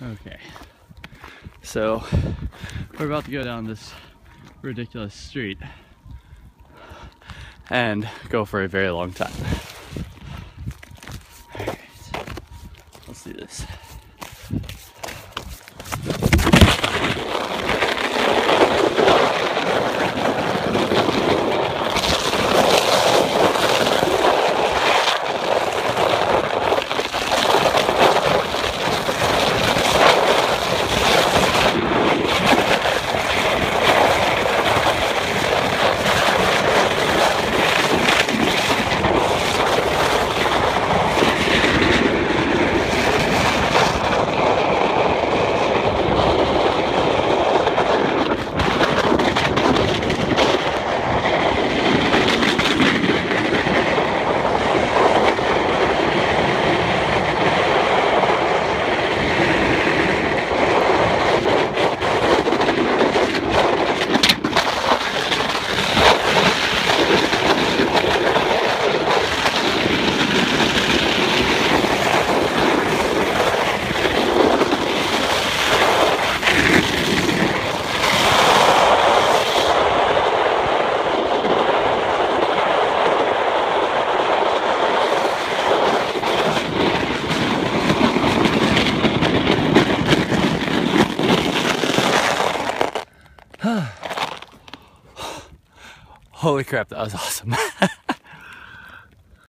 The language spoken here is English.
Okay, so we're about to go down this ridiculous street and go for a very long time. Alright, let's do this. Holy crap, that was awesome.